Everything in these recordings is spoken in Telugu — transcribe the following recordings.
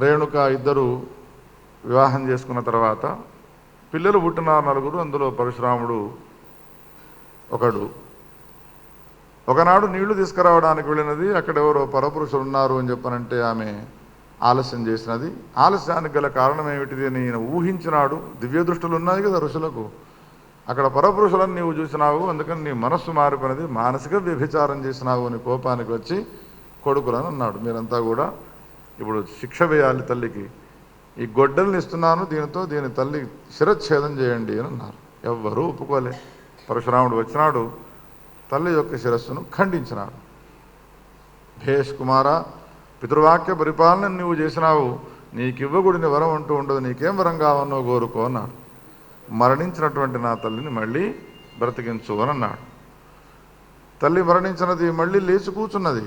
రేణుక ఇద్దరు వివాహం చేసుకున్న తర్వాత పిల్లలు పుట్టినారు 4. అందులో పరశురాముడు ఒకడు. ఒకనాడు నీళ్లు తీసుకురావడానికి వెళ్ళినది. అక్కడ ఎవరో పరపురుషులు ఉన్నారు అని చెప్పనంటే ఆమె ఆలస్యం చేసినది. ఆలస్యానికి గల కారణం ఏమిటిది అని ఈయన ఊహించినాడు. దివ్య దృష్టులు ఉన్నాయి కదా ఋషులకు. అక్కడ పరపురుషులను నీవు చూసినావు, అందుకని నీ మనస్సు మారిపోయినది, మానసిక వ్యభిచారం చేసినావు అని కోపానికి వచ్చి కొడుకులను అన్నాడు, మీరంతా కూడా ఇప్పుడు శిక్ష వేయాలి తల్లికి. ఈ గొడ్డల్ని ఇస్తున్నాను, దీని తల్లి శిరచ్ఛేదం చేయండి అని అన్నారు. ఎవ్వరూ ఒప్పుకోలే. పరశురాముడు వచ్చినాడు, తల్లి యొక్క శిరస్సును ఖండించినాడు. భేష్ కుమార, పితృవాక్య పరిపాలన నువ్వు చేసినావు, నీకివ్వగుడిని వరం అంటూ ఉండదు, నీకేం వరం కావన్నో కోరుకో అన్నాడు. మరణించినటువంటి నా తల్లిని మళ్ళీ బ్రతికించు అని అన్నాడు. తల్లి మరణించినది మళ్ళీ లేచి కూర్చున్నది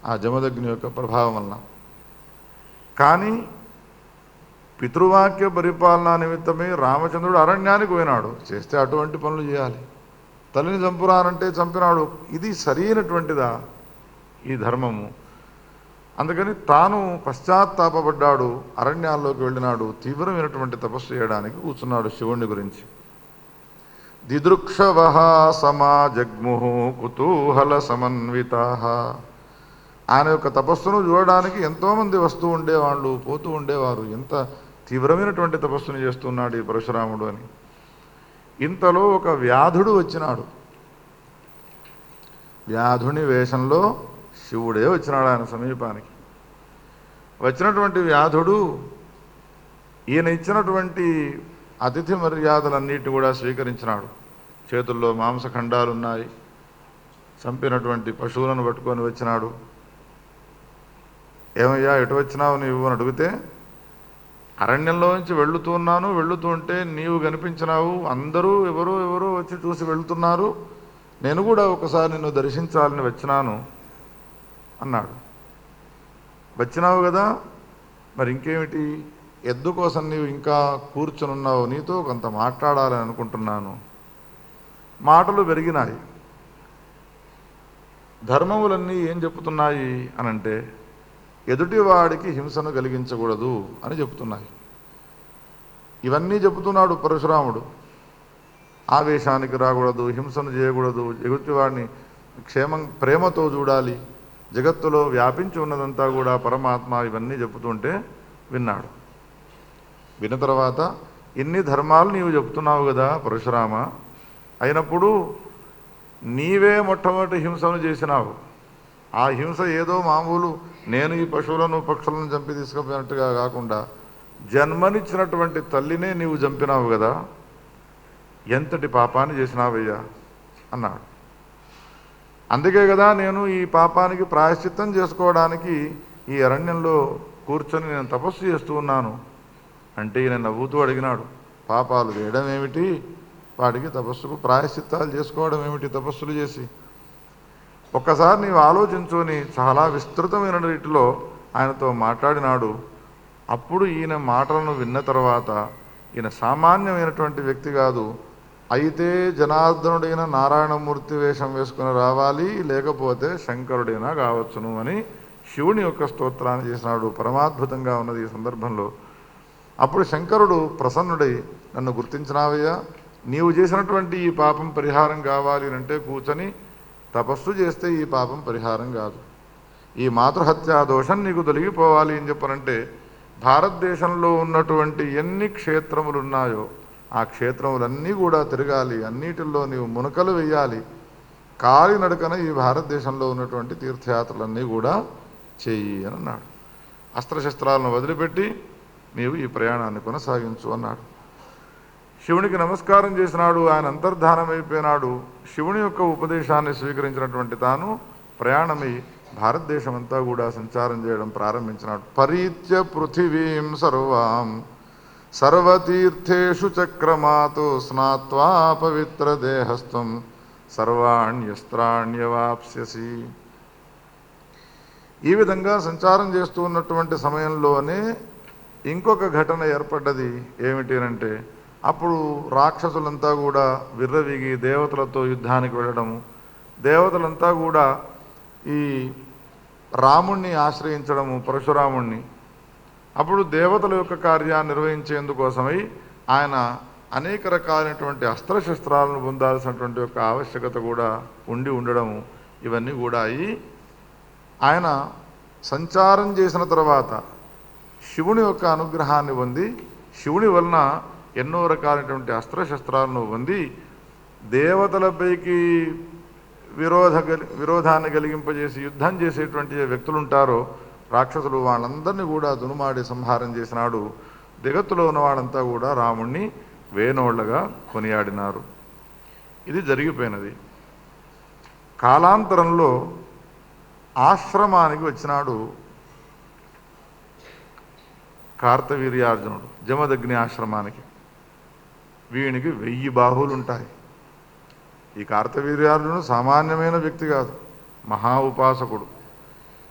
ఆ జమదగ్ని యొక్క ప్రభావం వలన. కానీ పితృవాక్య పరిపాలన నిమిత్తమే రామచంద్రుడు అరణ్యానికి పోయినాడు. చేస్తే అటువంటి పనులు చేయాలి. తల్లిని చంపురానంటే చంపినాడు. ఇది సరైనటువంటిదా ఈ ధర్మము? అందుకని తాను పశ్చాత్తాపడ్డాడు, అరణ్యాల్లోకి వెళ్ళినాడు, తీవ్రమైనటువంటి తపస్సు చేయడానికి కూర్చున్నాడు శివుణ్ణి గురించి. దిదృక్షవః సమాజగ్ముః కుతూహల సమన్వితాః. ఆయన యొక్క తపస్సును చూడడానికి ఎంతోమంది వస్తూ ఉండేవాళ్ళు, పోతూ ఉండేవారు. ఎంత తీవ్రమైనటువంటి తపస్సును చేస్తున్నాడు ఈ పరశురాముడు అని. ఇంతలో ఒక వ్యాధుడు వచ్చినాడు. వ్యాధుని వేషంలో శివుడే వచ్చినాడు ఆయన సమీపానికి. వచ్చినటువంటి వ్యాధుడు ఈయన ఇచ్చినటువంటి అతిథి మర్యాదలన్నిటి కూడా స్వీకరించినాడు. చేతుల్లో మాంసఖండాలున్నాయి, చంపినటువంటి పశువులను పట్టుకొని వచ్చినాడు. ఏమయ్యా ఎటు వచ్చినావు నీవు అని అడిగితే, అరణ్యంలోంచి వెళుతూ ఉంటే నీవు కనిపించినావు, అందరూ ఎవరో వచ్చి చూసి వెళుతున్నారు, నేను కూడా ఒకసారి నిన్ను దర్శించాలని వచ్చినాను అన్నాడు. వచ్చినావు కదా, మరి ఇంకేమిటి, ఎద్దు కోసం నీవు ఇంకా కూర్చునున్నావు, నీతో కొంత మాట్లాడాలని అనుకుంటున్నాను. మాటలు పెరిగినాయి. ధర్మములన్నీ ఏం చెప్తున్నాయి అనంటే, ఎదుటివాడికి హింసను కలిగించకూడదు అని చెప్తున్నాయి. ఇవన్నీ చెబుతున్నాడు పరశురాముడు. ఆవేశానికి రాకూడదు, హింసను చేయకూడదు, ఎదుటివాడిని ప్రేమతో చూడాలి, జగత్తులో వ్యాపించి ఉన్నదంతా కూడా పరమాత్మ, ఇవన్నీ చెబుతుంటే విన్నాడు. విన్న తర్వాత, ఇన్ని ధర్మాలు నీవు చెప్తున్నావు కదా పరశురామ, అయినప్పుడు నీవే మొట్టమొదటి హింసను చేసినావు. ఆ హింస ఏదో మామూలు నేను ఈ పశువులను పక్షులను చంపి తీసుకుపోయినట్టుగా కాకుండా జన్మనిచ్చినటువంటి తల్లినే నీవు చంపినావు కదా, ఎంతటి పాపాన్ని చేసినావయ్యా అన్నాడు. అందుకే కదా నేను ఈ పాపానికి ప్రాయశ్చిత్తం చేసుకోవడానికి ఈ అరణ్యంలో కూర్చొని నేను తపస్సు చేస్తూ ఉన్నాను అంటే ఈయన నవ్వుతూ అడిగినాడు, పాపాలు చేయడం ఏమిటి, వాటికి తపస్సుకు ప్రాయశ్చిత్తాలు చేసుకోవడం ఏమిటి తపస్సులు చేసి? ఒక్కసారి నీవు ఆలోచించుకొని చాలా విస్తృతమైన రీతిలో ఆయనతో మాట్లాడినాడు. అప్పుడు ఈయన మాటలను విన్న తర్వాత, ఈయన సామాన్యమైనటువంటి వ్యక్తి కాదు, అయితే జనార్దనుడైన నారాయణమూర్తి వేషం వేసుకుని రావాలి, లేకపోతే శంకరుడైనా కావచ్చును అని శివుని యొక్క స్తోత్రాన్ని చేసినాడు. పరమాద్భుతంగా ఉన్నది ఈ సందర్భంలో. అప్పుడు శంకరుడు ప్రసన్నుడై, నన్ను గుర్తించినావయ్యా, నీవు చేసినటువంటి ఈ పాపం పరిహారం కావాలి అంటే కూర్చొని తపస్సు చేస్తే ఈ పాపం పరిహారం కాదు, ఈ మాతృహత్యా దోషం నీకు తొలగిపోవాలి అని చెప్పనంటే, భారతదేశంలో ఉన్నటువంటి ఎన్ని క్షేత్రములు ఉన్నాయో ఆ క్షేత్రములన్నీ కూడా తిరగాలి, అన్నిటిల్లో నీవు మునకలు వేయాలి, కాలినడకన ఈ భారతదేశంలో ఉన్నటువంటి తీర్థయాత్రలన్నీ కూడా చెయ్యి అని అన్నాడు. అస్త్రశస్త్రాలను వదిలిపెట్టి నీవు ఈ ప్రయాణాన్ని కొనసాగించు అన్నాడు. శివునికి నమస్కారం చేసినాడు. ఆయన అంతర్ధానమైపోయినాడు. శివుని యొక్క ఉపదేశాన్ని స్వీకరించినటువంటి తాను ప్రయాణమై భారతదేశం అంతా కూడా సంచారం చేయడం ప్రారంభించినాడు. పరీత్య పృథివీం సర్వాం సర్వతీర్థేషు చక్రమాతో స్నాత్వా పవిత్ర దేహస్థం సర్వాణ్యస్త్రాణ్యవాప్స్యసి. ఈ విధంగా సంచారం చేస్తూ ఉన్నటువంటి సమయంలోనే ఇంకొక ఘటన ఏర్పడ్డది. ఏమిటి అంటే, అప్పుడు రాక్షసులంతా కూడా విర్రవీగి దేవతలతో యుద్ధానికి వెళ్ళడము, దేవతలంతా కూడా ఈ రాముణ్ణి ఆశ్రయించడము, పరశురాముణ్ణి. అప్పుడు దేవతల యొక్క కార్యాన్ని నిర్వహించేందుకోసమై ఆయన అనేక రకాలైనటువంటి అస్త్రశస్త్రాలను పొందాల్సినటువంటి యొక్క ఆవశ్యకత కూడా ఉండడం ఇవన్నీ కూడా అయి ఆయన సంచారం చేసిన తర్వాత శివుని యొక్క అనుగ్రహాన్ని పొంది శివుని వలన ఎన్నో రకాలైనటువంటి అస్త్రశస్త్రాలను పొంది దేవతలపైకి విరోధాన్ని కలిగింపజేసి యుద్ధం చేసేటువంటి వ్యక్తులు ఉంటారో రాక్షసులు వాళ్ళందరినీ కూడా దునుమాడి సంహారం చేసినాడు. జగత్తులో ఉన్న వాళ్ళంతా కూడా రాముణ్ణి వేనోళ్లగా కొనియాడినారు. ఇది జరిగిపోయినది. కాలాంతరంలో ఆశ్రమానికి వచ్చినాడు కార్తవీర్యార్జునుడు జమదగ్ని ఆశ్రమానికి. వీనికి 1000 బాహువులు ఉంటాయి. ఈ కార్తవీర్యార్జునుడు సామాన్యమైన వ్యక్తి కాదు, మహా ఉపాసకుడు.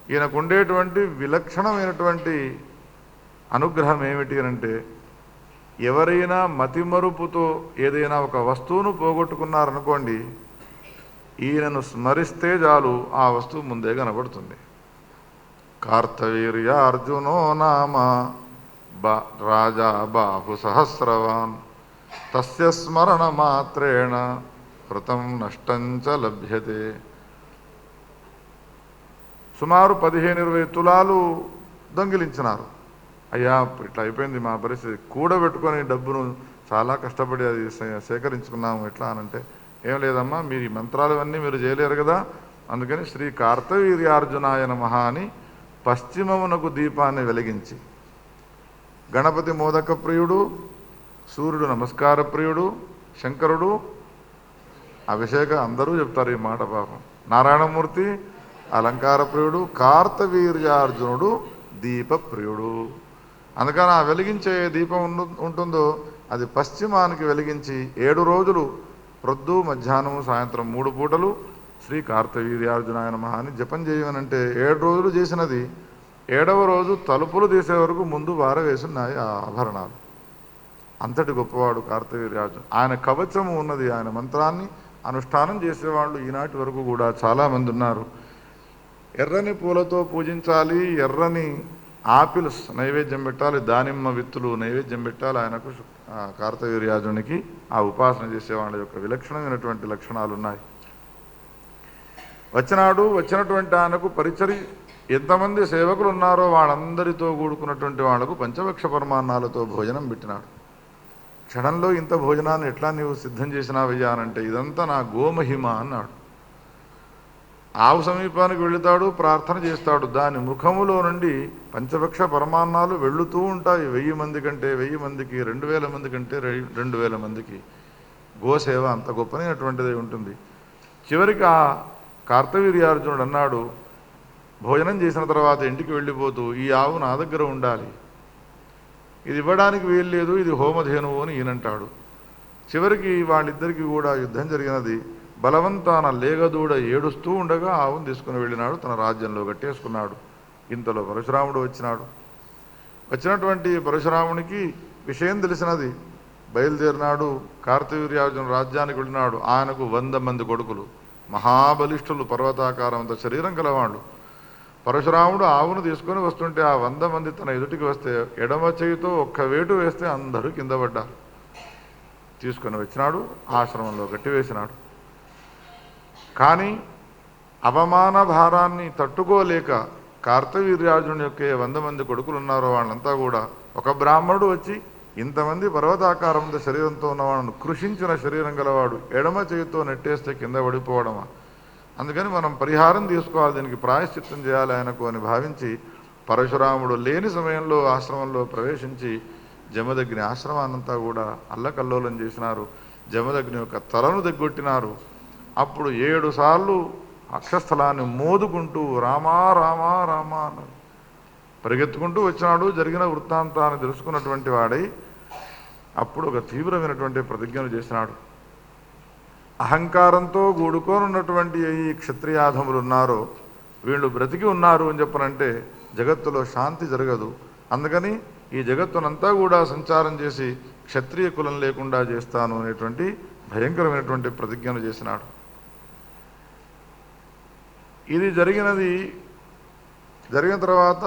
ఈయనకు ఉండేటువంటి విలక్షణమైనటువంటి అనుగ్రహం ఏమిటి అంటే, ఎవరైనా మతిమరుపుతో ఏదైనా ఒక వస్తువును పోగొట్టుకున్నారనుకోండి, ఈయనను స్మరిస్తే చాలు ఆ వస్తువు ముందే కనబడుతుంది. కార్తవీర్య అర్జునో నామ రాజా బాహు సహస్రవాన్ తస్య స్మరణ మాత్రేణ కృతం నష్టంచ లభ్యతే. సుమారు 15-20 తులాలు దొంగిలించినారు. అయ్యా ఇట్లా అయిపోయింది మా పరిస్థితి, కూడబెట్టుకొని డబ్బును చాలా కష్టపడి అది సేకరించుకున్నాము ఎట్లా అనంటే, ఏం లేదమ్మా మీరు ఈ మంత్రాలు అన్నీ మీరు చేయలేరు కదా, అందుకని శ్రీ కార్తవీర్యార్జునాయ నమః అని పశ్చిమమునకు దీపాన్ని వెలిగించి, గణపతి మోదక ప్రియుడు, సూర్యుడు నమస్కార ప్రియుడు, శంకరుడు అభిషేక అందరూ చెప్తారు ఈ మాట పాపం, నారాయణమూర్తి అలంకార ప్రియుడు, కార్తవీర్యార్జునుడు దీప ప్రియుడు. అందుకని ఆ వెలిగించే దీపం ఉంటుందో అది పశ్చిమానికి వెలిగించి 7 రోజులు ప్రొద్దు మధ్యాహ్నము సాయంత్రం 3 పూటలు శ్రీ కార్తవీర్యార్జునాయ నమః అని జపం చేయమనంటే 7 రోజులు చేసినది 7వ రోజు తలుపులు తీసే వరకు ముందు వారవేసున్నాయి ఆ ఆభరణాలు. అంతటి గొప్పవాడు కార్తవీర్యార్జునుడు. ఆయన కవచము ఉన్నది, ఆయన మంత్రాన్ని అనుష్ఠానం చేసేవాళ్ళు ఈనాటి వరకు కూడా చాలామంది ఉన్నారు. ఎర్రని పూలతో పూజించాలి, ఎర్రని ఆపిల్స్ నైవేద్యం పెట్టాలి, దానిమ్మ విత్తులు నైవేద్యం పెట్టాలి ఆయనకు, కార్తవీర్యార్జునికి ఆ ఉపాసన చేసే వాళ్ళ యొక్క విలక్షణమైనటువంటి లక్షణాలు ఉన్నాయి. వచ్చినటువంటి ఆయనకు పరిచరి ఎంతమంది సేవకులు ఉన్నారో వాళ్ళందరితో కూడుకున్నటువంటి వాళ్లకు పంచభక్ష పరమాన్నాలతో భోజనం పెట్టినాడు. క్షణంలో ఇంత భోజనాన్ని ఎట్లా నీవు సిద్ధం చేసినావయ్యా అనంటే, ఇదంతా నా గోమహిమ అన్నాడు. ఆవు సమీపానికి వెళుతాడు, ప్రార్థన చేస్తాడు, దాని ముఖములో నుండి పంచభక్ష పరమాన్నాలు వెళుతూ ఉంటాయి. 1000 మంది కంటే 1000 మందికి, 2000 మంది కంటే 2000 మందికి. గోసేవ అంత గొప్పనైనటువంటిది ఉంటుంది. చివరికి ఆ కార్తవీర్యార్జునుడు అన్నాడు, భోజనం చేసిన తర్వాత ఇంటికి వెళ్ళిపోతూ, ఈ ఆవు నా దగ్గర ఉండాలి, ఇది ఇవ్వడానికి వీలు లేదు, ఇది హోమధేనువు అని ఈయనంటాడు. చివరికి వాళ్ళిద్దరికీ కూడా యుద్ధం జరిగినది. బలవంతాన లేగదూడ ఏడుస్తూ ఉండగా ఆవును తీసుకుని వెళ్ళినాడు, తన రాజ్యంలో కట్టేసుకున్నాడు. ఇంతలో పరశురాముడు వచ్చినటువంటి పరశురామునికి విషయం తెలిసినది. బయలుదేరినాడు, కార్తవీర్యార్జున రాజ్యానికి వెళ్ళినాడు. ఆయనకు 100 మంది కొడుకులు, మహాబలిష్ఠులు, పర్వతాకారంతో శరీరం కలవాళ్ళు. పరశురాముడు ఆవును తీసుకొని వస్తుంటే ఆ 100 మంది తన ఎదుటికి వస్తే ఎడమ చేయితో ఒక్క వేటు వేస్తే అందరూ కింద పడ్డారు. తీసుకొని వచ్చినాడు, ఆశ్రమంలో కట్టివేసినాడు. కానీ అవమాన భారాన్ని తట్టుకోలేక కార్తవీర్యార్జునుని యొక్క 100 మంది కొడుకులు ఉన్నారో వాళ్ళంతా కూడా, ఒక బ్రాహ్మణుడు వచ్చి ఇంతమంది పర్వతాకారంతో శరీరంతో ఉన్నవాళ్ళను కృషించిన శరీరం గలవాడు ఎడమ చేతితో నెట్టేస్తే కింద పడిపోవడమా, అందుకని మనం పరిహారం తీసుకోవాలి, దీనికి ప్రాయశ్చిత్తం చేయాలి ఆయనకు అని భావించి పరశురాముడు లేని సమయంలో ఆశ్రమంలో ప్రవేశించి జమదగ్ని ఆశ్రమాన్నంతా కూడా అల్లకల్లోలం చేసినారు. జమదగ్ని యొక్క తలను దిగ్గొట్టినారు. అప్పుడు 7 సార్లు అక్షస్థలాన్ని మోదుకుంటూ రామా రామా రామా అన్నారు. పరిగెత్తుకుంటూ వచ్చినాడు. జరిగిన వృత్తాంతాన్ని తెలుసుకున్నటువంటి వాడై అప్పుడు ఒక తీవ్రమైనటువంటి ప్రతిజ్ఞను చేసినాడు. అహంకారంతో కూడుకోనున్నటువంటి ఈ క్షత్రియాధములు ఉన్నారో వీళ్ళు బ్రతికి ఉన్నారు అని చెప్పనంటే జగత్తులో శాంతి జరగదు. అందుకని ఈ జగత్తునంతా కూడా సంచారం చేసి క్షత్రియ కులం లేకుండా చేస్తాను అనేటువంటి భయంకరమైనటువంటి ప్రతిజ్ఞను చేసినాడు. ఇది జరిగిన తర్వాత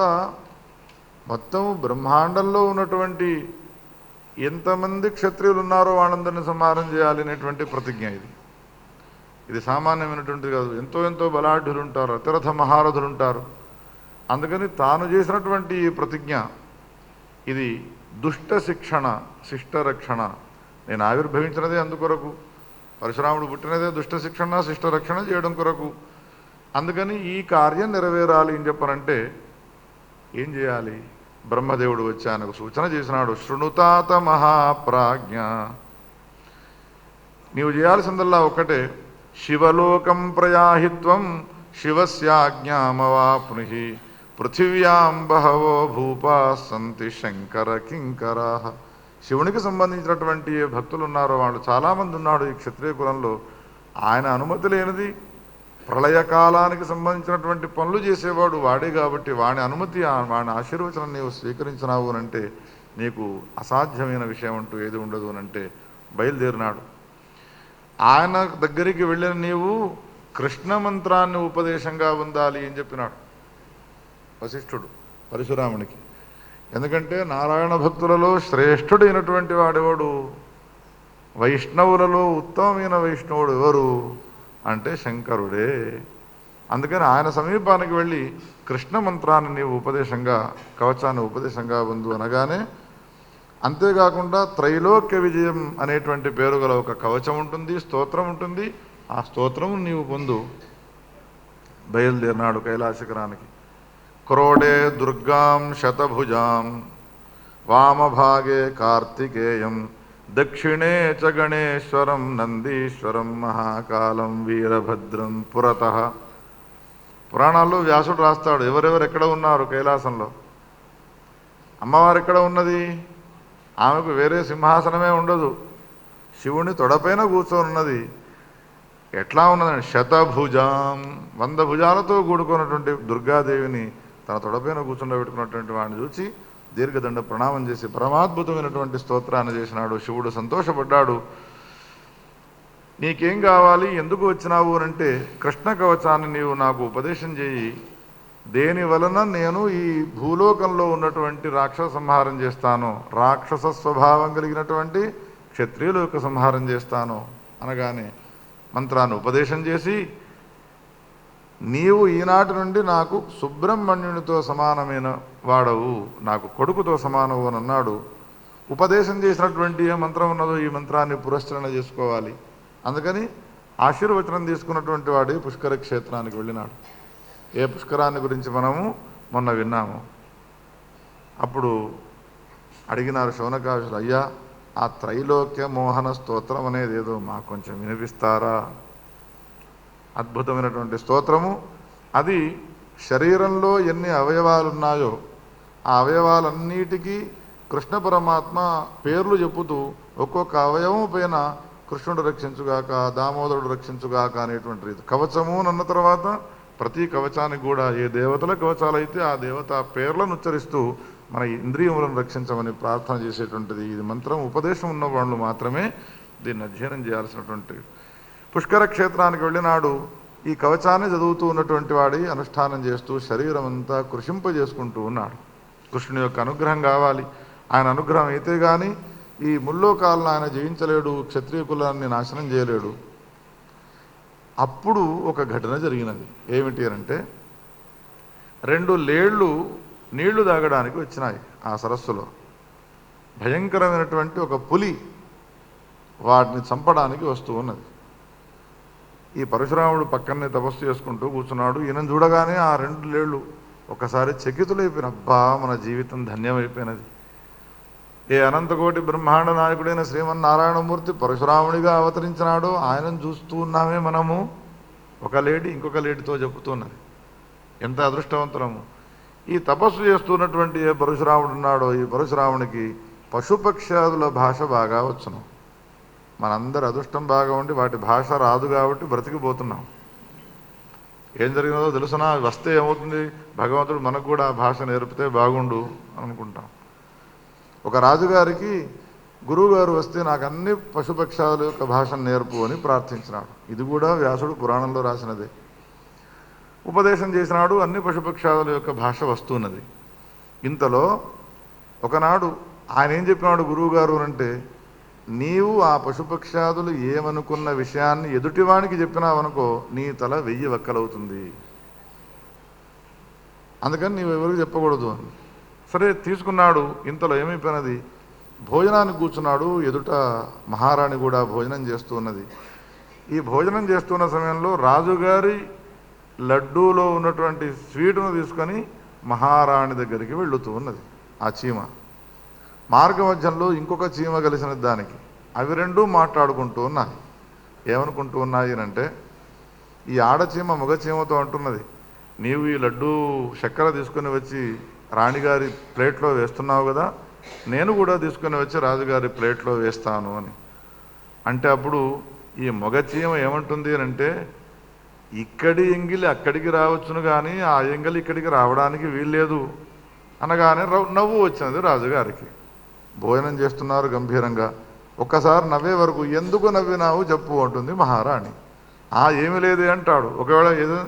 మొత్తం బ్రహ్మాండంలో ఉన్నటువంటి ఎంతమంది క్షత్రియులు ఉన్నారో వాళ్ళందరినీ సంహారం చేయాలి అనేటువంటి ప్రతిజ్ఞ ఇది. ఇది సామాన్యమైనటువంటిది కాదు. ఎంతో ఎంతో బలాఢ్యులు ఉంటారు, అతిరథ మహారథులు ఉంటారు. అందుకని తాను చేసినటువంటి ఈ ప్రతిజ్ఞ ఇది దుష్ట శిక్షణ, శిష్ట రక్షణ. నేను ఆవిర్భవించినదే అందుకొరకు, పరశురాముడు పుట్టినదే దుష్ట శిక్షణ శిష్ట రక్షణ చేయడం కొరకు. అందుకని ఈ కార్యం నెరవేరాలి అని చెప్పనంటే ఏం చేయాలి? బ్రహ్మదేవుడు వచ్చి ఆయనకు సూచన చేసినాడు. శృణుతాత మహాప్రాజ్ఞ, నీవు చేయాల్సిందల్లా ఒక్కటే, శివలోకం ప్రయాహిత్వం శివస్యాజ్ఞామవాప్నుహి పృథివ్యాం బహవో భూపా సంతి శంకర కింకరా. శివునికి సంబంధించినటువంటి ఏ భక్తులు ఉన్నారో వాళ్ళు చాలామంది ఉన్నాడు ఈ క్షత్రియ కులంలో. ఆయన అనుమతి లేనిది ప్రళయకాలానికి సంబంధించినటువంటి పనులు చేసేవాడు వాడే కాబట్టి వాడి అనుమతి, వాడి ఆశీర్వచనం నీవు స్వీకరించినావు అనంటే నీకు అసాధ్యమైన విషయం అంటూ ఏది ఉండదు అనంటే బయలుదేరినాడు. ఆయన దగ్గరికి వెళ్ళిన నీవు కృష్ణ మంత్రాన్ని ఉపదేశంగా పొందాలి అని చెప్పినాడు వశిష్ఠుడు పరశురామునికి. ఎందుకంటే నారాయణ భక్తులలో శ్రేష్ఠుడైనటువంటి వాడెవడు, వైష్ణవులలో ఉత్తమమైన వైష్ణవుడు ఎవరు అంటే శంకరుడే. అందుకని ఆయన సమీపానికి వెళ్ళి కృష్ణ మంత్రాన్ని నీవు ఉపదేశంగా, కవచాన్ని ఉపదేశంగా పొందు అనగానే, అంతేకాకుండా త్రైలోక్య విజయం అనేటువంటి పేరు గల ఒక కవచం ఉంటుంది, స్తోత్రం ఉంటుంది. ఆ స్తోత్రం నీవు పొందు. బయలుదేరినాడు కైలాసకరానికి. క్రోడే దుర్గాం శతభుజాం వామభాగే కార్తికేయం దక్షిణే చ గణేశ్వరం నందీశ్వరం మహాకాలం వీరభద్రం పురతః. పురాణాల్లో వ్యాసుడు రాస్తాడు ఎవరెవరు ఎక్కడ ఉన్నారు కైలాసంలో. అమ్మవారు ఎక్కడ ఉన్నది? ఆమెకు వేరే సింహాసనమే ఉండదు, శివుని తొడపైన కూర్చొని ఉన్నది. ఎట్లా ఉన్నదండి? శతభుజాం, 100 భుజాలతో కూడుకున్నటువంటి దుర్గాదేవిని తన తొడపైన కూర్చుండబెట్టుకున్నటువంటి వాడిని చూసి దీర్ఘదండ ప్రణామం చేసి పరమాద్భుతమైనటువంటి స్తోత్రాన్ని చేసినాడు. శివుడు సంతోషపడ్డాడు. నీకేం కావాలి, ఎందుకు వచ్చినావు అంటే, కృష్ణ కవచాన్ని నీవు నాకు ఉపదేశం చేయి, దేని వలన నేను ఈ భూలోకంలో ఉన్నటువంటి రాక్షస సంహారం చేస్తాను, రాక్షస స్వభావం కలిగినటువంటి క్షత్రియుల యొక్క సంహారం చేస్తాను అనగానే మంత్రాన్ని ఉపదేశం చేసి, నీవు ఈనాటి నుండి నాకు సుబ్రహ్మణ్యునితో సమానమైన వాడవు, నాకు కొడుకుతో సమానవు అని అన్నాడు. ఉపదేశం చేసినటువంటి ఏ మంత్రం ఉన్నదో ఈ మంత్రాన్ని పురస్కరణ చేసుకోవాలి. అందుకని ఆశీర్వచనం తీసుకున్నటువంటి వాడే పుష్కర క్షేత్రానికి వెళ్ళినాడు. ఏ పుష్కరాన్ని గురించి మనము మొన్న విన్నాము. అప్పుడు అడిగినారు శౌనకాదులు, అయ్యా ఆ త్రైలోక్య మోహన స్తోత్రం అనేది ఏదో మాకు కొంచెం వినిపిస్తారా? అద్భుతమైనటువంటి స్తోత్రము అది. శరీరంలో ఎన్ని అవయవాలు ఉన్నాయో ఆ అవయవాలన్నిటికీ కృష్ణ పరమాత్మ పేర్లు చెప్పుతూ ఒక్కొక్క అవయవం పైన కృష్ణుడు రక్షించుగాక, దామోదరుడు రక్షించుగాక అనేటువంటి కవచము అన్న తర్వాత ప్రతి కవచానికి కూడా ఏ దేవతల కవచాలైతే ఆ దేవత పేర్లను ఉచ్చరిస్తూ మన ఇంద్రియములను రక్షించమని ప్రార్థన చేసేటువంటిది. ఇది మంత్రం ఉపదేశం ఉన్న వాళ్ళు మాత్రమే దీన్ని అధ్యయనం చేయాల్సినటువంటి. పుష్కర క్షేత్రానికి వెళ్ళినాడు. ఈ కవచాన్ని చదువుతూ ఉన్నటువంటి వాడి అనుష్ఠానం చేస్తూ శరీరం అంతా కృషింపజేసుకుంటూ ఉన్నాడు. కృష్ణుని యొక్క అనుగ్రహం కావాలి. ఆయన అనుగ్రహం అయితే కానీ ఈ ముల్లోకాలను ఆయన జయించలేడు, క్షత్రియ కులాన్ని నాశనం చేయలేడు. అప్పుడు ఒక ఘటన జరిగినది. ఏమిటి అంటే, 2 లేళ్ళు నీళ్లు తాగడానికి వచ్చినాయి ఆ సరస్సులో. భయంకరమైనటువంటి ఒక పులి వాటిని చంపడానికి వస్తూ ఉన్నది. ఈ పరశురాముడు పక్కనే తపస్సు చేసుకుంటూ కూర్చున్నాడు. ఈయన చూడగానే ఆ 2 లేళ్ళు ఒకసారి చకితులైపోయిన, అబ్బా మన జీవితం ధన్యమైపోయినది. ఏ అనంతకోటి బ్రహ్మాండ నాయకుడైన శ్రీమన్నారాయణమూర్తి పరశురాముడిగా అవతరించినాడో ఆయనను చూస్తూ ఉన్నామే మనము. ఒక లేడీ ఇంకొక లేడీతో చెప్పుతున్నది. ఎంత అదృష్టవంతులము. ఈ తపస్సు చేస్తున్నటువంటి ఏ పరశురాముడు ఉన్నాడో ఈ పరశురామునికి పశుపక్ష్యాదుల భాష బాగా వచ్చును. మనందరి అదృష్టం బాగా ఉండి వాటి భాష రాదు కాబట్టి బ్రతికిపోతున్నాం. ఏం జరిగినదో తెలుసునా? వస్తే ఏమవుతుంది, భగవంతుడు మనకు కూడా ఆ భాష నేర్పితే బాగుండు అనుకుంటాం. ఒక రాజుగారికి గురువుగారు వస్తే నాకు అన్ని పశుపక్షాల యొక్క భాషను నేర్పు అని ప్రార్థించినాడు. ఇది కూడా వ్యాసుడు పురాణంలో రాసినదే. ఉపదేశం చేసినాడు. అన్ని పశుపక్షాదుల యొక్క భాష వస్తున్నది. ఇంతలో ఒకనాడు ఆయన ఏం చెప్పినాడు గురువుగారు అంటే, నీవు ఆ పశుపక్షాదులు ఏమనుకున్న విషయాన్ని ఎదుటివానికి చెప్పినావనుకో నీ తల 1000 వక్కలవుతుంది, అందుకని నీవు ఎవరికి చెప్పకూడదు అని. సరే తీసుకున్నాడు. ఇంతలో ఏమైపోయినది, భోజనానికి కూర్చున్నాడు. ఎదుట మహారాణి కూడా భోజనం చేస్తూ ఉన్నది. ఈ భోజనం చేస్తున్న సమయంలో రాజుగారి లడ్డూలో ఉన్నటువంటి స్వీటును తీసుకొని మహారాణి దగ్గరికి వెళుతూ ఉన్నది ఆ చీమ. మార్గ మధ్యంలో ఇంకొక చీమ కలిసిన దానికి. అవి రెండూ మాట్లాడుకుంటూ ఉన్నాయి. ఏమనుకుంటూ ఉన్నాయి అంటే, ఈ ఆడచీమ మగ చీమతో అంటున్నది, నీవు ఈ లడ్డూ చక్కెర తీసుకుని వచ్చి రాణిగారి ప్లేట్లో వేస్తున్నావు కదా, నేను కూడా తీసుకుని వచ్చి రాజుగారి ప్లేట్లో వేస్తాను అని అంటే, అప్పుడు ఈ మగ చీమ ఏమంటుంది అని అంటే, ఇక్కడి ఎంగిలి అక్కడికి రావచ్చును కానీ ఆ ఎంగిలి ఇక్కడికి రావడానికి వీల్లేదు అనగానే నవ్వు వచ్చినది రాజుగారికి. భోజనం చేస్తున్నారు గంభీరంగా. ఒక్కసారి నవ్వే వరకు ఎందుకు నవ్వినావు చెప్పు అంటుంది మహారాణి. ఏమీ లేదే అంటాడు. ఒకవేళ ఏదో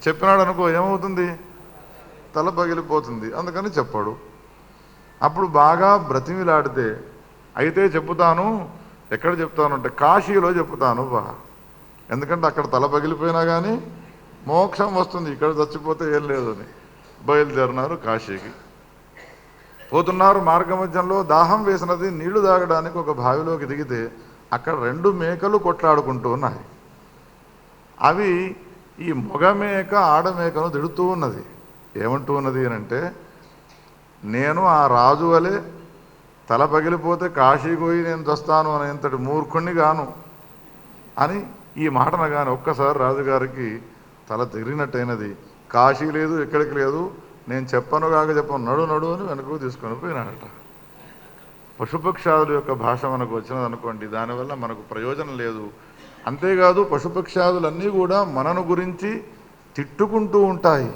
చెప్పినాడు అనుకో ఏమవుతుంది, తల పగిలిపోతుంది, అందుకని చెప్పాడు. అప్పుడు బాగా బ్రతిమిలాడితే, అయితే చెప్పుతాను, ఎక్కడ చెప్తాను అంటే కాశీలో చెప్తాను ఎందుకంటే అక్కడ తల పగిలిపోయినా కానీ మోక్షం వస్తుంది, ఇక్కడ చచ్చిపోతే ఏం లేదు అని బయలుదేరినారు. కాశీకి పోతున్నారు. మార్గమధ్యంలో దాహం వేసినది. నీళ్లు తాగడానికి ఒక బావిలోకి దిగితే అక్కడ 2 మేకలు కొట్లాడుకుంటూ ఉన్నాయి. అవి ఈ మగ మేక ఆడమేకను తిడుతూ ఉన్నది. ఏమంటూ ఉన్నది అని అంటే, నేను ఆ రాజు వలె తల పగిలిపోతే కాశీకి పోయి నేను చస్తాను అనేంతటి మూర్ఖుణ్ణి గాను అని ఈ మాటనగానే ఒక్కసారి రాజుగారికి తల తిరిగినట్టయినది. కాశీ లేదు, ఎక్కడికి లేదు, నేను చెప్పను కాక చెప్పను, నడు నడు అని వెనుకకు తీసుకొని పోయినాడట. పశుపక్షాదుల యొక్క భాష మనకు వచ్చినదనుకోండి, దానివల్ల మనకు ప్రయోజనం లేదు. అంతేకాదు పశుపక్షాదులన్నీ కూడా మనను గురించి తిట్టుకుంటూ ఉంటాయి.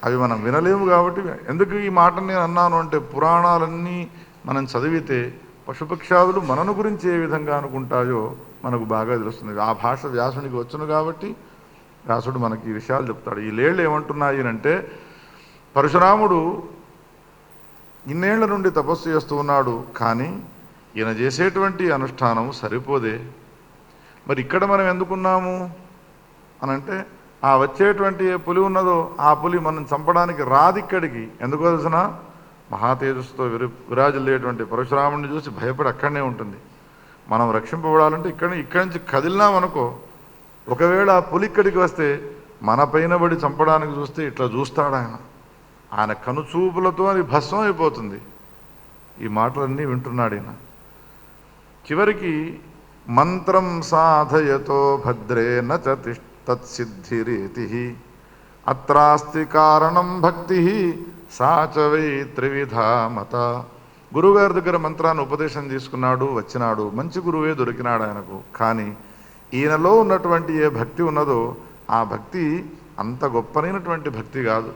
అవి మనం వినలేము కాబట్టి. ఎందుకు ఈ మాటను నేను అన్నాను అంటే, పురాణాలన్నీ మనం చదివితే పశుపక్షాదులు మనను గురించి ఏ విధంగా అనుకుంటాయో మనకు బాగా తెలుస్తుంది. ఆ భాష వ్యాసునికి వచ్చును కాబట్టి వ్యాసుడు మనకి ఈ విషయాలు చెప్తాడు. ఈ లేళ్ళు ఏమంటున్నాయి అంటే, పరశురాముడు ఇన్నేళ్ల నుండి తపస్సు చేస్తూ ఉన్నాడు, కానీ ఈయన చేసేటువంటి అనుష్ఠానం సరిపోదే. మరి ఇక్కడ మనం ఎందుకున్నాము అనంటే, ఆ వచ్చేటువంటి ఏ పులి ఉన్నదో ఆ పులి మనం చంపడానికి రాదిక్కడికి. ఎందుకో తెలిసిన, మహాతేజస్సుతో విరాజిల్లేటువంటి పరశురాముడిని చూసి భయపడి అక్కడనే ఉంటుంది. మనం రక్షింపబడాలంటే ఇక్కడి నుంచి కదిలినామనుకో, ఒకవేళ ఆ పులి ఇక్కడికి వస్తే మన పైన పడి చంపడానికి చూస్తే ఇట్లా చూస్తాడు ఆయన కనుచూపులతో అది భస్మం అయిపోతుంది. ఈ మాటలన్నీ వింటున్నాడు ఈయన. చివరికి మంత్రం సాధయతో భద్రే నచ తత్సిద్ధిరేతి అత్రాస్తి కారణం భక్తి సాచవై త్రివిధా మత. గురువుగారి దగ్గర మంత్రాన్ని ఉపదేశం తీసుకున్నాడు, వచ్చినాడు, మంచి గురువే దొరికినాడు ఆయనకు. కానీ ఈయనలో ఉన్నటువంటి ఏ భక్తి ఉన్నదో ఆ భక్తి అంత గొప్పనైనటువంటి భక్తి కాదు.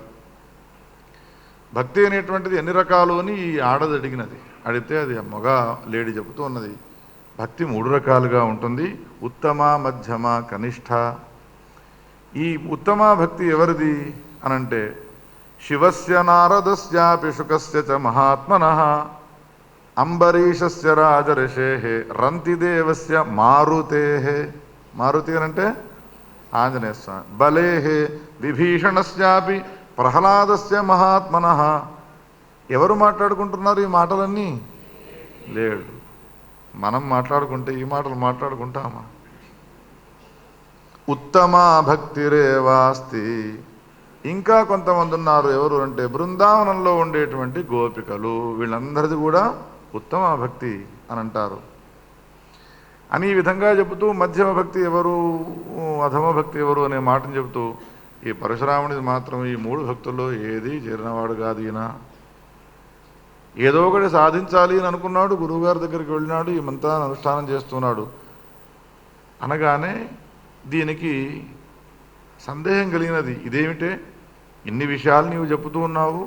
భక్తి అనేటువంటిది ఎన్ని రకాలు అని ఈ ఆడది అడిగినది. అడిగితే అది మగ లేడీ చెబుతూ ఉన్నది. భక్తి 3 రకాలుగా ఉంటుంది, ఉత్తమ, మధ్యమ, కనిష్ట. ఈ ఉత్తమ భక్తి ఎవరిది అనంటే, శివస్య నారదస్యాపి శుకస్య చ మహాత్మనః అంబరీషస్య రాజర్షేః రంతిదేవస్య మారుతేః. మారుతి అనంటే ఆంజనేయ స్వామి. బలేః విభీషణస్యాపి ప్రహ్లాదస్య మహాత్మనః. ఎవరు మాట్లాడుకుంటున్నారు ఈ మాటలన్నీ? లేడు. మనం మాట్లాడుకుంటే ఈ మాటలు మాట్లాడుకుంటామా? ఉత్తమ భక్తిరేవాస్తి. ఇంకా కొంతమంది ఉన్నారు. ఎవరు అంటే బృందావనంలో ఉండేటువంటి గోపికలు. వీళ్ళందరిది కూడా ఉత్తమ భక్తి అని అంటారు. అని ఈ విధంగా చెబుతూ మధ్యమ భక్తి ఎవరు, అధమ భక్తి ఎవరు అనే మాటను చెబుతూ, ఈ పరశురాముడిది మాత్రం ఈ 3 భక్తుల్లో ఏది చేరినవాడు కాదు. ఈయన ఏదో ఒకటి సాధించాలి అని అనుకున్నాడు, గురువుగారి దగ్గరికి వెళ్ళినాడు, ఈ మంత్రాన్ని అనుష్ఠానం చేస్తున్నాడు. అనగానే దీనికి సందేహం కలిగినది. ఇదేమిటే, ఇన్ని విషయాలు నీవు చెబుతూ ఉన్నావు,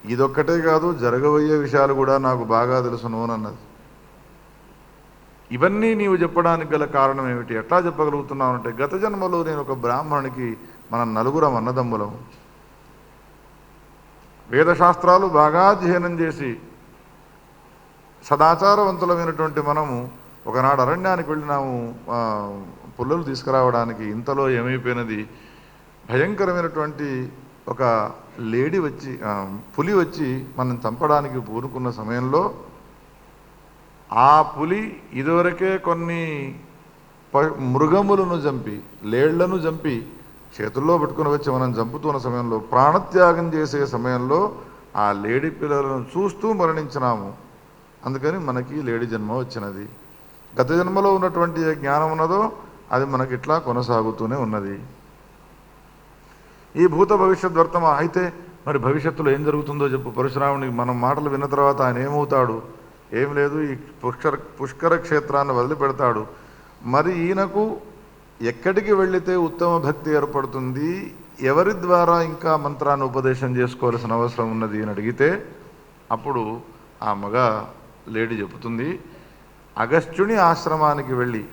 ఇదొక్కటే కాదు జరగబోయే విషయాలు కూడా నాకు బాగా తెలుసును అన్నది. ఇవన్నీ నీవు చెప్పడానికి గల కారణం ఏమిటి, ఎట్లా చెప్పగలుగుతున్నావు అంటే, గత జన్మలో నేను ఒక బ్రాహ్మణునికి, మనం 4 అన్నదమ్ములం, వేదశాస్త్రాలు బాగా అధ్యయనం చేసి సదాచారవంతులమైనటువంటి మనము ఒకనాడు అరణ్యానికి వెళ్ళినాము పుల్లలు తీసుకురావడానికి. ఇంతలో ఏమైపోయినది, భయంకరమైనటువంటి ఒక లేడీ వచ్చి పులి వచ్చి మనం చంపడానికి పూనుకున్న సమయంలో ఆ పులి ఇదివరకే కొన్ని మృగములను చంపి లేళ్లను చంపి చేతుల్లో పెట్టుకుని వచ్చి మనం చంపుతున్న సమయంలో, ప్రాణత్యాగం చేసే సమయంలో ఆ లేడీ పిల్లలను చూస్తూ మరణించినాము. అందుకని మనకి లేడీ జన్మ వచ్చినది. గత జన్మలో ఉన్నటువంటి ఏ జ్ఞానం ఉన్నదో అది మనకి ఇట్లా కొనసాగుతూనే ఉన్నది. ఈ భూత భవిష్యత్ వర్తమా అయితే మరి భవిష్యత్తులో ఏం జరుగుతుందో చెప్పు. పరశురామునికి మనం మాటలు విన్న తర్వాత ఆయన ఏమవుతాడు? ఏం లేదు, ఈ పుష్కర క్షేత్రాన్ని వదిలిపెడతాడు. మరి ఈయనకు ఎక్కడికి వెళితే ఉత్తమ భక్తి ఏర్పడుతుంది, ఎవరి ద్వారా ఇంకా మంత్రాన్ని ఉపదేశం చేసుకోవాల్సిన అవసరం ఉన్నది అని అడిగితే అప్పుడు ఆ మగ లేడీ చెబుతుంది, అగస్త్యుని ఆశ్రమానికి వెళ్ళి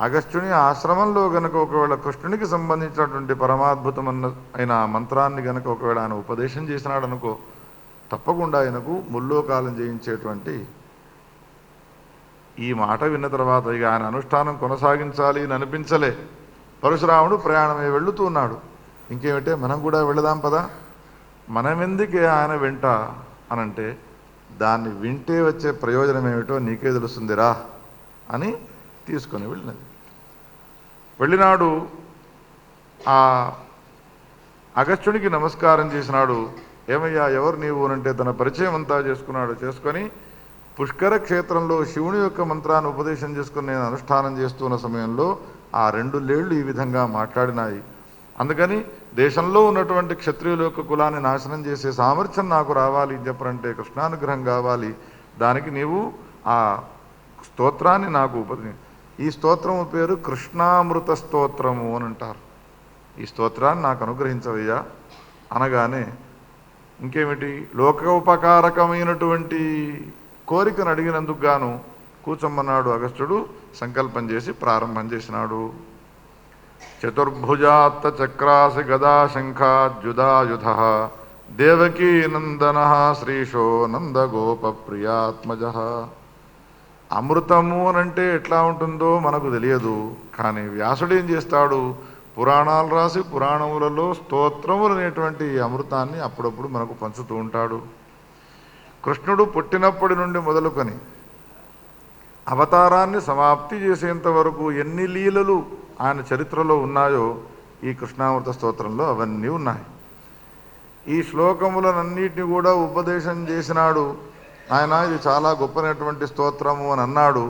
అగస్త్యుని ఆశ్రమంలో గనక ఒకవేళ కృష్ణునికి సంబంధించినటువంటి అయిన మంత్రాన్ని గనక ఒకవేళ ఆయన ఉపదేశం చేసినాడు అనుకో, తప్పకుండా ఆయనకు ముల్లోకాలం చేయించేటువంటి. ఈ మాట విన్న తర్వాత ఇక ఆయన అనుష్ఠానం కొనసాగించాలి అని అనిపించలే. పరశురాముడు ప్రయాణమే వెళుతూ ఉన్నాడు. ఇంకేమిటే మనం కూడా వెళదాం పదా, మనమెందుకే ఆయన వెంట అనంటే దాన్ని వింటే వచ్చే ప్రయోజనం ఏమిటో నీకే తెలుస్తుందిరా అని తీసుకొని వెళ్ళినాడు. ఆ అగస్త్యునికి నమస్కారం చేసినాడు. ఏమయ్యా ఎవరు నీవు అంటే తన పరిచయం అంతా చేసుకొని పుష్కర క్షేత్రంలో శివుని యొక్క మంత్రాన్ని ఉపదేశం చేసుకుని నేను అనుష్ఠానం చేస్తున్న సమయంలో ఆ 2 లేళ్లు ఈ విధంగా మాట్లాడినాయి. అందుకని దేశంలో ఉన్నటువంటి క్షత్రియుల యొక్క కులాన్ని నాశనం చేసే సామర్థ్యం నాకు రావాలి చెప్పరంటే కృష్ణానుగ్రహం కావాలి. దానికి నీవు ఆ స్తోత్రాన్ని నాకు ఈ స్తోత్రము పేరు కృష్ణామృత స్తోత్రము అని అంటారు. ఈ స్తోత్రాన్ని నాకు అనుగ్రహించవయ్యా అనగానే ఇంకేమిటి, లోకోపకారకమైనటువంటి కోరికను అడిగినందుకు గాను కూర్చోమన్నాడు. అగస్త్యుడు సంకల్పం చేసి ప్రారంభం చేసినాడు. చతుర్భుజాత్త చక్రాసి గదా శంఖాద్యుధాయుధ దేవకీ నందన శ్రీశో నందగోప ప్రియాత్మజ. అమృతము అనంటే ఎట్లా ఉంటుందో మనకు తెలియదు, కానీ వ్యాసుడు ఏం చేస్తాడు, పురాణాలు రాసి పురాణములలో స్తోత్రములు అనేటువంటి అమృతాన్ని అప్పుడప్పుడు మనకు పంచుతూ ఉంటాడు. కృష్ణుడు పుట్టినప్పటి నుండి మొదలుకొని అవతారాన్ని సమాప్తి చేసేంత వరకు ఎన్ని లీలలు ఆయన చరిత్రలో ఉన్నాయో ఈ కృష్ణామృత స్తోత్రంలో అవన్నీ ఉన్నాయి. ఈ శ్లోకములనన్నిటిని కూడా ఉపదేశం చేసినాడు ఆయన. ఇది చాలా గొప్పనటువంటి స్తోత్రము అని అన్నాడు.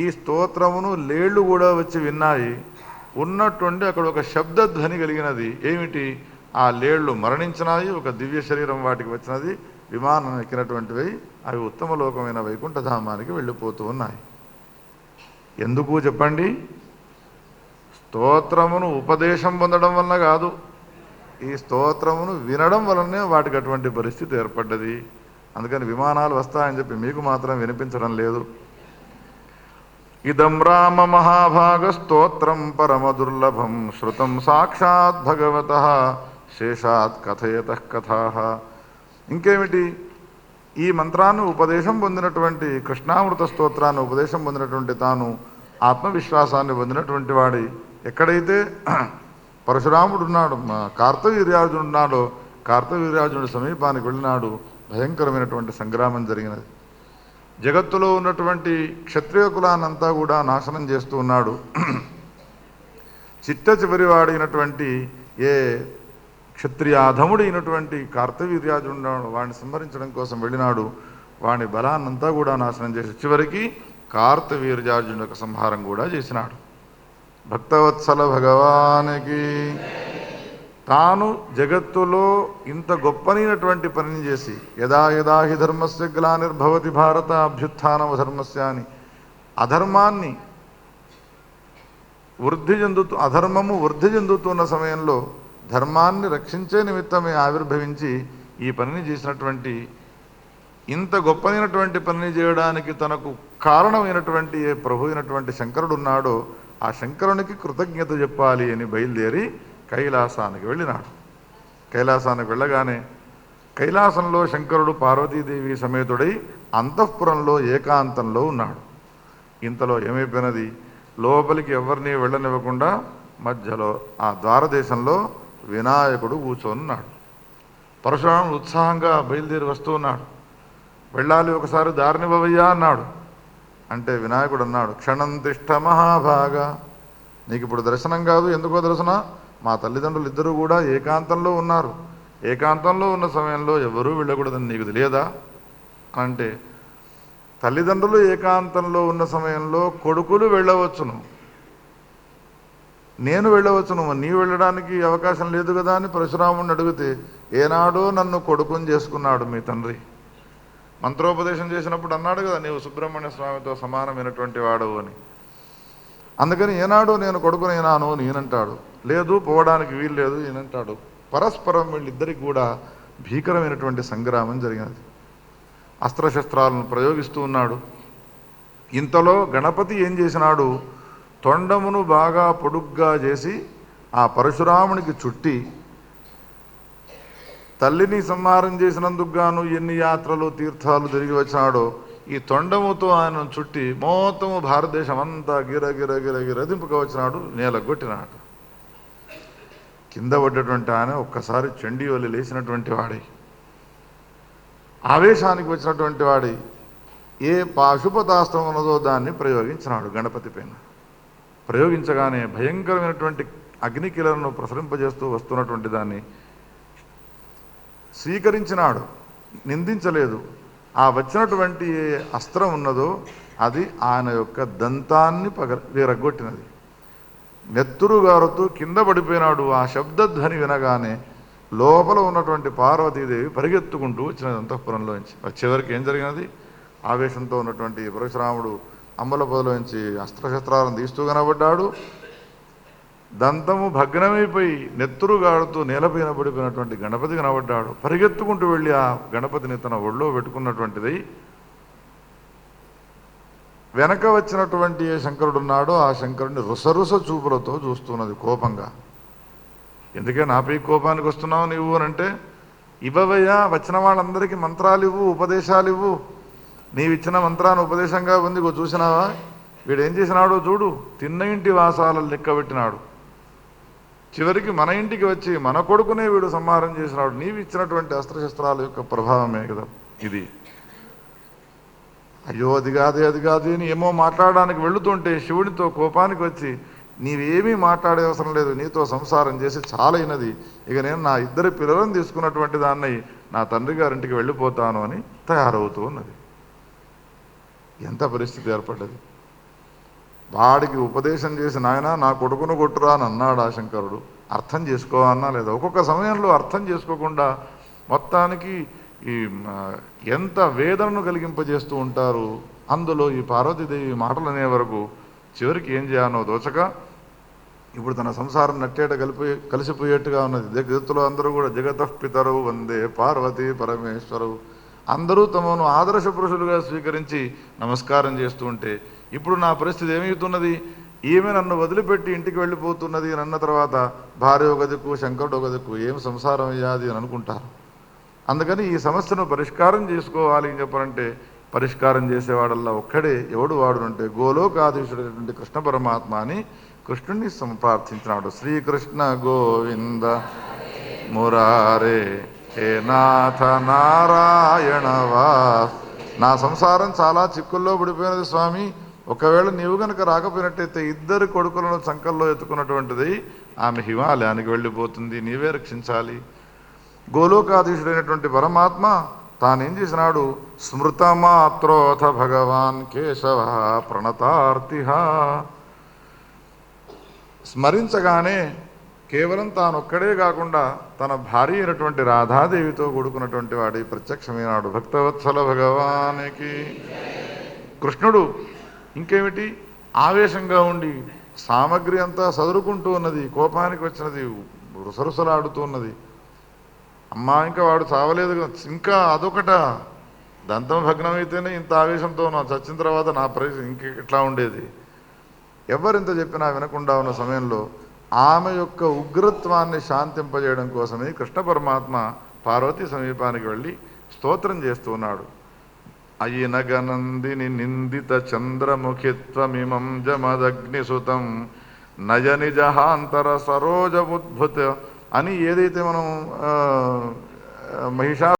ఈ స్తోత్రమును లేళ్లు కూడా వచ్చి విన్నాయి. ఉన్నట్టుండి అక్కడ ఒక శబ్దధ్వని కలిగినది. ఏమిటి? ఆ లేళ్లు మరణించినాయి, ఒక దివ్య శరీరం వాటికి వచ్చినది, విమానం ఎక్కినటువంటివి, అవి ఉత్తమ లోకమైన వైకుంఠధామానికి వెళ్ళిపోతూ ఉన్నాయి. ఎందుకు చెప్పండి? స్తోత్రమును ఉపదేశం పొందడం వలన కాదు, ఈ స్తోత్రమును వినడం వలనే వాటికి అటువంటి పరిస్థితి ఏర్పడ్డది. అందుకని విమానాలు వస్తాయని చెప్పి మీకు మాత్రం వినిపించడం లేదు. ఇదం రామ మహాభాగ స్తోత్రం పరమ దుర్లభం శృతం సాక్షాత్ భగవత శేషాత్ కథయత కథా. ఇంకేమిటి? ఈ మంత్రాన్ని ఉపదేశం పొందినటువంటి కృష్ణామృత స్తోత్రాన్ని ఉపదేశం పొందినటువంటి తాను ఆత్మవిశ్వాసాన్ని పొందినటువంటి వాడి ఎక్కడైతే పరశురాముడు ఉన్నాడు, కార్తవీర్యార్జునుడు ఉన్నాడో కార్తవీర్యార్జునుడి సమీపానికి వెళ్ళినాడు. భయంకరమైనటువంటి సంగ్రామం జరిగినది. జగత్తులో ఉన్నటువంటి క్షత్రియ కులాన్నంతా కూడా నాశనం చేస్తూ ఉన్నాడు. చిట్ట చివరివాడైనటువంటి ఏ క్షత్రియాధముడైనటువంటి కార్తవీర్యార్జునుడు వాడిని సంహరించడం కోసం వెళ్ళినాడు. వాని బలాన్నంతా కూడా నాశనం చేసి చివరికి కార్తవీర్యార్జునుడి యొక్క సంహారం కూడా చేసినాడు. భక్తవత్సల భగవానికి తాను జగత్తులో ఇంత గొప్పనైనటువంటి పనిని చేసి యదా యదా హి ధర్మస్య గ్లానిర్భవతి భారత అభ్యుత్థానమ ధర్మస్య అని అధర్మాన్ని అధర్మము వృద్ధి చెందుతున్న సమయంలో ధర్మాన్ని రక్షించే నిమిత్తమే ఆవిర్భవించి ఈ పనిని చేసినటువంటి, ఇంత గొప్పనైనటువంటి పనిని చేయడానికి తనకు కారణమైనటువంటి ఏ ప్రభు అయినటువంటి శంకరుడు ఉన్నాడో ఆ శంకరునికి కృతజ్ఞత చెప్పాలి అని బయలుదేరి కైలాసానికి వెళ్ళినాడు. కైలాసానికి వెళ్ళగానే కైలాసంలో శంకరుడు పార్వతీదేవి సమేతుడై అంతఃపురంలో ఏకాంతంలో ఉన్నాడు. ఇంతలో ఏమైపోయినది, లోపలికి ఎవరిని వెళ్ళనివ్వకుండా మధ్యలో ఆ ద్వారదేశంలో వినాయకుడు కూర్చొనున్నాడు. పరశురాముడు ఉత్సాహంగా బయలుదేరి వస్తూ ఉన్నాడు. వెళ్ళాలి, ఒకసారి దారినివ్వవయ్యా అన్నాడు. అంటే వినాయకుడు అన్నాడు, క్షణం తిష్ట మహాభాగా, నీకు ఇప్పుడు దర్శనం కాదు. ఎందుకో దర్శన, మా తల్లిదండ్రులు ఇద్దరు కూడా ఏకాంతంలో ఉన్నారు. ఏకాంతంలో ఉన్న సమయంలో ఎవరూ వెళ్ళకూడదని నీకు తెలియదా అంటే, తల్లిదండ్రులు ఏకాంతంలో ఉన్న సమయంలో కొడుకులు వెళ్ళవచ్చును, నేను వెళ్ళవచ్చును, నీవు వెళ్ళడానికి అవకాశం లేదు కదా అని పరశురాముడిని అడిగితే, ఏనాడో నన్ను కొడుకుని చేసుకున్నాడు మీ తండ్రి. మంత్రోపదేశం చేసినప్పుడు అన్నాడు కదా, నీవు సుబ్రహ్మణ్య స్వామితో సమానమైనటువంటి వాడవు అని. అందుకని ఏనాడో నేను కొడుకునైనాను నేనంటాడు. లేదు, పోవడానికి వీలు లేదు ఈయనంటాడు. పరస్పరం వీళ్ళిద్దరికి కూడా భీకరమైనటువంటి సంగ్రామం జరిగినది. అస్త్రశస్త్రాలను ప్రయోగిస్తూ ఉన్నాడు. ఇంతలో గణపతి ఏం చేసినాడు, తొండమును బాగా పొడుగ్గా చేసి ఆ పరశురామునికి చుట్టి, తల్లిని సంహారం చేసినందుకు గాను ఎన్ని యాత్రలు తీర్థాలు తిరిగి వచ్చినాడో ఈ తొండముతో ఆయన చుట్టి మొత్తము భారతదేశం అంతా గిర దింపుగా వచ్చినాడు, నేలగొట్టినాడు. కింద పడ్డటువంటి ఆయన ఒక్కసారి చండీవల్లి లేచినటువంటి వాడి, ఆవేశానికి వచ్చినటువంటి వాడి ఏ పాశుపతాస్త్రం ఉన్నదో దాన్ని ప్రయోగించినాడు గణపతి పైన. ప్రయోగించగానే భయంకరమైనటువంటి అగ్నికిలను ప్రసరింపజేస్తూ వస్తున్నటువంటి దాన్ని స్వీకరించినాడు, నిందించలేదు. ఆ వచ్చినటువంటి ఏ అస్త్రం ఉన్నదో అది ఆయన యొక్క దంతాన్ని విరగొట్టినది. నెత్తురుగారుతూ కింద పడిపోయినాడు. ఆ శబ్దధ్వని వినగానే లోపల ఉన్నటువంటి పార్వతీదేవి పరిగెత్తుకుంటూ వచ్చినది అంతఃపురంలోంచి. చివరికి ఏం జరిగినది, ఆవేశంతో ఉన్నటువంటి పరశురాముడు అమ్మల పొదలోంచి అస్త్రశస్త్రాలను తీస్తూ కనబడ్డాడు. దంతము భగ్నమైపోయి నెత్తురుగాడుతూ నేలపైన పడిపోయినటువంటి గణపతి కనబడ్డాడు. పరిగెత్తుకుంటూ వెళ్ళి ఆ గణపతిని తన ఒళ్ళో పెట్టుకున్నటువంటిది. వెనక వచ్చినటువంటి ఏ శంకరుడున్నాడో ఆ శంకరుడిని రుసరుస చూపులతో చూస్తున్నది కోపంగా. ఎందుకే నాపై కోపానికి వస్తున్నావు నీవు అని అంటే, ఇవ్వవయ్యా, వచ్చిన వాళ్ళందరికీ మంత్రాలు ఇవ్వు, ఉపదేశాలు ఇవ్వు. నీవిచ్చిన మంత్రాన్ని ఉపదేశంగా ఉంది, చూసినావా? వీడు ఏం చేసినాడో చూడు, తిన్న ఇంటి వాసాలను లెక్కబెట్టినాడు. చివరికి మన ఇంటికి వచ్చి మన కొడుకునే వీడు సంహారం చేసినాడు. నీవు ఇచ్చినటువంటి అస్త్రశస్త్రాల యొక్క ప్రభావమే కదా ఇది. అయ్యో అది కాదు అని ఏమో మాట్లాడడానికి వెళుతుంటే శివుడితో కోపానికి వచ్చి, నీవేమీ మాట్లాడే అవసరం లేదు, నీతో సంసారం చేసి చాలా అయినది, ఇక నేను నా ఇద్దరి పిల్లలను తీసుకున్నటువంటి దాన్ని నా తండ్రి గారింటికి వెళ్ళిపోతాను అని తయారవుతూ ఉన్నది. ఎంత పరిస్థితి ఏర్పడ్డది. వాడికి ఉపదేశం చేసి, నాయన నా కొడుకును కొట్టురా అని అన్నాడు ఆ శంకరుడు. అర్థం చేసుకోవన్నా లేదా? ఒక్కొక్క సమయంలో అర్థం చేసుకోకుండా మొత్తానికి ఈ ఎంత వేదనను కలిగింపజేస్తూ ఉంటారు. అందులో ఈ పార్వతీదేవి మాటలు అనే వరకు చివరికి ఏం చేయాలో దోచక ఇప్పుడు తన సంసారం నట్టేట కలిసిపోయేట్టుగా ఉన్నది. జగత్తులో అందరూ కూడా జగతః పితరవు వందే పార్వతీ పరమేశ్వరవు అందరూ తమను ఆదర్శ పురుషులుగా స్వీకరించి నమస్కారం చేస్తూ ఉంటే, ఇప్పుడు నా పరిస్థితి ఏమవుతున్నది, ఈమె నన్ను వదిలిపెట్టి ఇంటికి వెళ్ళిపోతున్నది అని అన్న తర్వాత భార్య ఒక దిక్కు, శంకరుడు ఒక దిక్కు, ఏం సంసారం అయ్యాది అని అనుకుంటారు. అందుకని ఈ సమస్యను పరిష్కారం చేసుకోవాలి అని చెప్పాలంటే, పరిష్కారం చేసేవాడల్లా ఒక్కడే. ఎవడు వాడు అంటే గోలోకాధీశుడైనటువంటి కృష్ణ పరమాత్మ అని కృష్ణుడిని ప్రార్థించినాడు. శ్రీకృష్ణ గోవింద మురారే హే నాథ నారాయణ వాస్. నా సంసారం చాలా చిక్కుల్లో పడిపోయినది స్వామి, ఒకవేళ నీవు గనక రాకపోయినట్టయితే ఇద్దరు కొడుకులను సంకల్లో ఎత్తుకున్నటువంటిది ఆమె హిమాలయానికి వెళ్ళిపోతుంది, నీవే రక్షించాలి. గోలోకాధీశుడైనటువంటి పరమాత్మ తానేం చేసినాడు, స్మృతమాత్రోథ భగవాన్ కేశవ ప్రణతార్తిహ. స్మరించగానే కేవలం తానొక్కడే కాకుండా తన భార్య అయినటువంటి రాధాదేవితో కూడుకున్నటువంటి వాడి ప్రత్యక్షమైనాడు. భక్తవత్సల భగవానికి. కృష్ణుడు ఇంకేమిటి ఆవేశంగా ఉండి సామగ్రి అంతా సదురుకుంటూ ఉన్నది, కోపానికి వచ్చినది, రుసరుసలాడుతూ ఉన్నది. అమ్మా ఇంకా వాడు చావలేదు, ఇంకా అదొకట దంతం భగ్నమైతేనే ఇంత ఆవేశంతో చచ్చిన తర్వాత నా పరిస్థితి ఇంకెట్లా ఉండేది. ఎవరింత చెప్పినా వినకుండా ఉన్న సమయంలో ఆమె యొక్క ఉగ్రత్వాన్ని శాంతింపజేయడం కోసమే కృష్ణ పరమాత్మ పార్వతీ సమీపానికి వెళ్ళి స్తోత్రం చేస్తూ ఉన్నాడు. అయినగనందిని నిందిత చంద్రముఖిత్వమిమం జమదగ్నిసుతం నయ నిజహాంతర సరోజ ఉద్భుత అని ఏదైతే మనం మహిషా